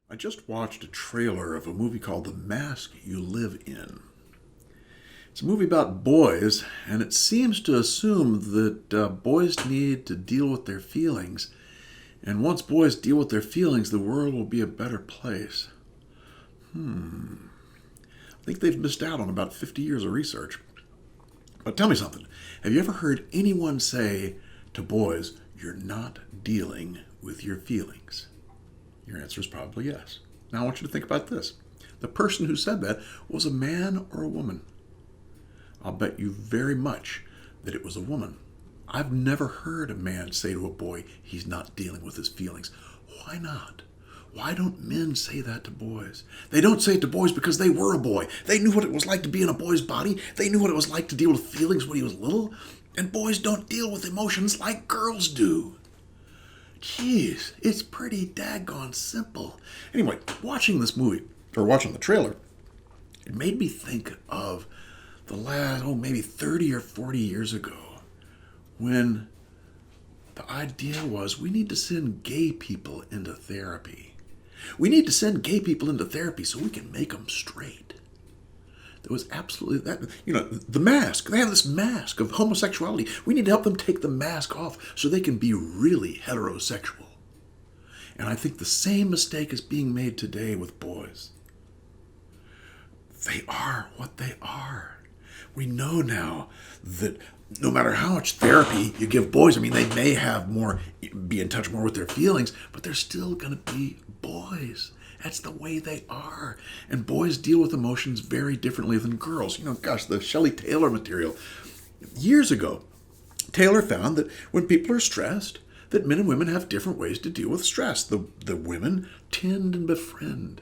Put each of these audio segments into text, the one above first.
I just watched a trailer of a movie called The Mask You Live In. It's a movie about boys, and it seems to assume that boys need to deal with their feelings. And once boys deal with their feelings, the world will be a better place. I think they've missed out on about 50 years of research. But tell me something. Have you ever heard anyone say to boys, "You're not dealing with your feelings"? Your answer is probably yes. Now I want you to think about this. The person who said that was a man or a woman. I'll bet you very much that it was a woman. I've never heard a man say to a boy he's not dealing with his feelings. Why not? Why don't men say that to boys? They don't say it to boys because they were a boy. They knew what it was like to be in a boy's body. They knew what it was like to deal with feelings when he was little. And boys don't deal with emotions like girls do. Jeez, it's pretty daggone simple. Anyway, watching this movie, or watching the trailer, it made me think of the last, maybe 30 or 40 years ago, when the idea was we need to send gay people into therapy. We need to send gay people into therapy so we can make them straight. There was absolutely that. The mask. They have this mask of homosexuality. We need to help them take the mask off so they can be really heterosexual. And I think the same mistake is being made today with boys. They are what they are. We know now that no matter how much therapy you give boys, they may be in touch more with their feelings, but they're still going to be boys. That's the way they are. And boys deal with emotions very differently than girls. The Shelley Taylor material. Years ago, Taylor found that when people are stressed, that men and women have different ways to deal with stress. The women tend and befriend.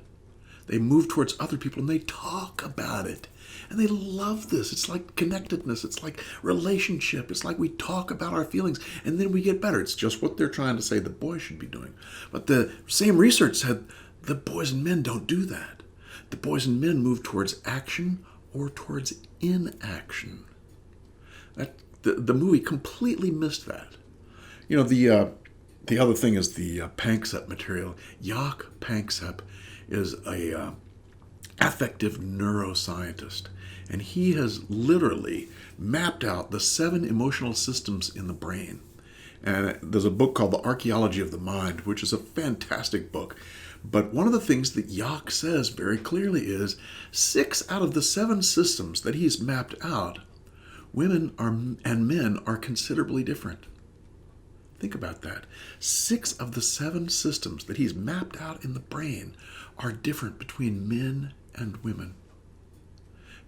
They move towards other people and they talk about it. And they love this. It's like connectedness. It's like relationship. It's like we talk about our feelings and then we get better. It's just what they're trying to say the boys should be doing. But the same research said the boys and men don't do that. The boys and men move towards action or towards inaction. The movie completely missed that. The other thing is the Panksepp material. Jaak Panksepp is a affective neuroscientist, and he has literally mapped out the 7 emotional systems in the brain. And there's a book called The Archaeology of the Mind, which is a fantastic book. But one of the things that Jaak says very clearly is 6 out of the 7 systems that he's mapped out, women and men are considerably different. Think about that. 6 of the 7 systems that he's mapped out in the brain are different between men and women.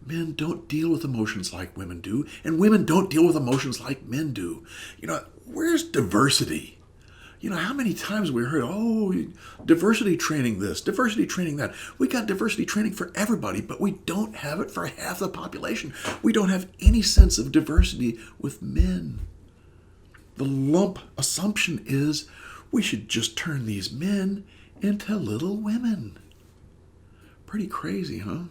Men don't deal with emotions like women do, and women don't deal with emotions like men do. Where's diversity? How many times we heard, diversity training this, diversity training that. We got diversity training for everybody, but we don't have it for half the population. We don't have any sense of diversity with men. The lump assumption is we should just turn these men into little women. Pretty crazy, huh?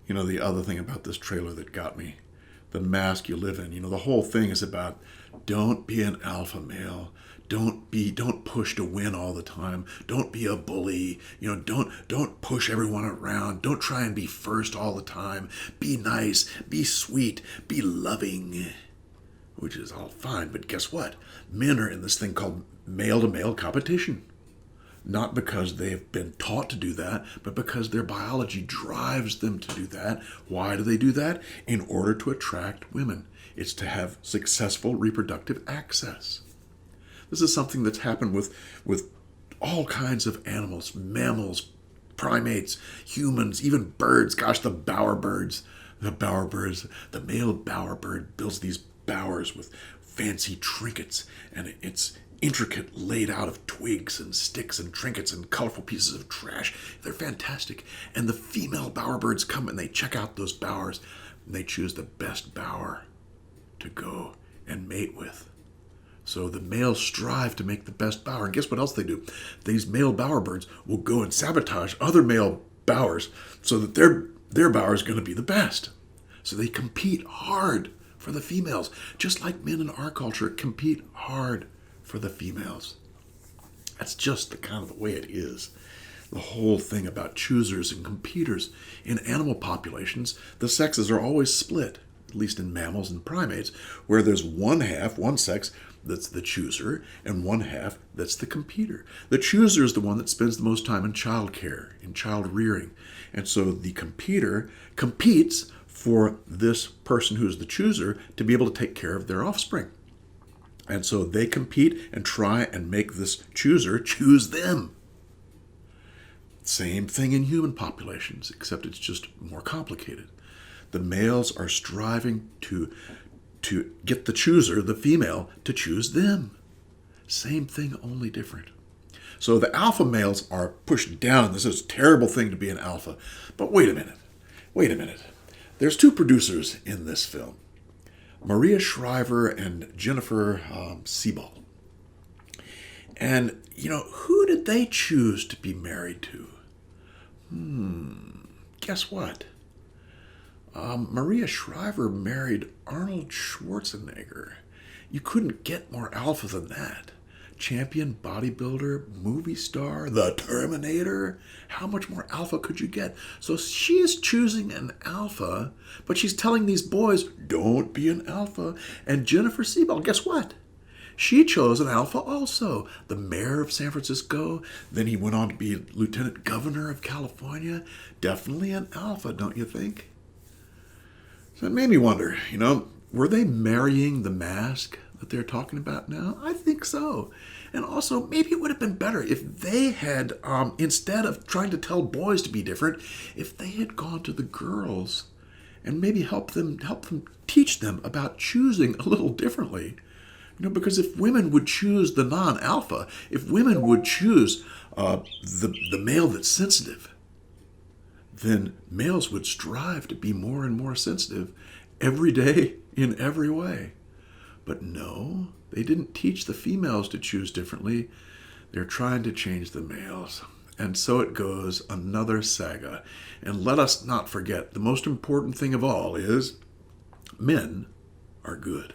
The other thing about this trailer that got me, the mask you live in, the whole thing is about don't be an alpha male. Don't push to win all the time. Don't be a bully. Don't push everyone around. Don't try and be first all the time. Be nice, be sweet, be loving. Which is all fine, but guess what? Men are in this thing called male-to-male competition. Not because they've been taught to do that, but because their biology drives them to do that. Why do they do that? In order to attract women. It's to have successful reproductive access. This is something that's happened with all kinds of animals, mammals, primates, humans, even birds. Gosh, the bowerbirds. The male bowerbird builds these bowers with fancy trinkets, and it's intricate, laid out of twigs and sticks and trinkets and colorful pieces of trash. They're fantastic. And the female bowerbirds come and they check out those bowers and they choose the best bower to go and mate with. So the males strive to make the best bower. And guess what else they do? These male bowerbirds will go and sabotage other male bowers so that their bower is going to be the best. So they compete hard for the females, just like men in our culture compete hard for the females. That's just the kind of the way it is. the whole thing about choosers and competers. In animal populations, the sexes are always split, at least in mammals and primates, where there's one sex that's the chooser and one half that's the competitor. The chooser is the one that spends the most time in child care, in child rearing. And so the competitor competes for this person who's the chooser to be able to take care of their offspring. And so they compete and try and make this chooser choose them. Same thing in human populations, except it's just more complicated. The males are striving to get the chooser, the female, to choose them. Same thing, only different. So the alpha males are pushed down. This is a terrible thing to be an alpha. But wait a minute. There's two producers in this film, Maria Shriver and Jennifer Sebald. And, who did they choose to be married to? Guess what? Maria Shriver married Arnold Schwarzenegger. You couldn't get more alpha than that. Champion, bodybuilder, movie star, the Terminator. How much more alpha could you get? So she is choosing an alpha, but she's telling these boys, don't be an alpha. And Jennifer Sebald, guess what? She chose an alpha also. The mayor of San Francisco. Then he went on to be lieutenant governor of California. Definitely an alpha, don't you think? So it made me wonder, were they marrying the mask that they're talking about now? I think so. And also, maybe it would have been better if they had, instead of trying to tell boys to be different, if they had gone to the girls and maybe help them teach them about choosing a little differently. Because if women would choose the non-alpha, if women would choose the male that's sensitive, then males would strive to be more and more sensitive every day in every way. But no, they didn't teach the females to choose differently. They're trying to change the males. And so it goes, another saga. And let us not forget, the most important thing of all is men are good.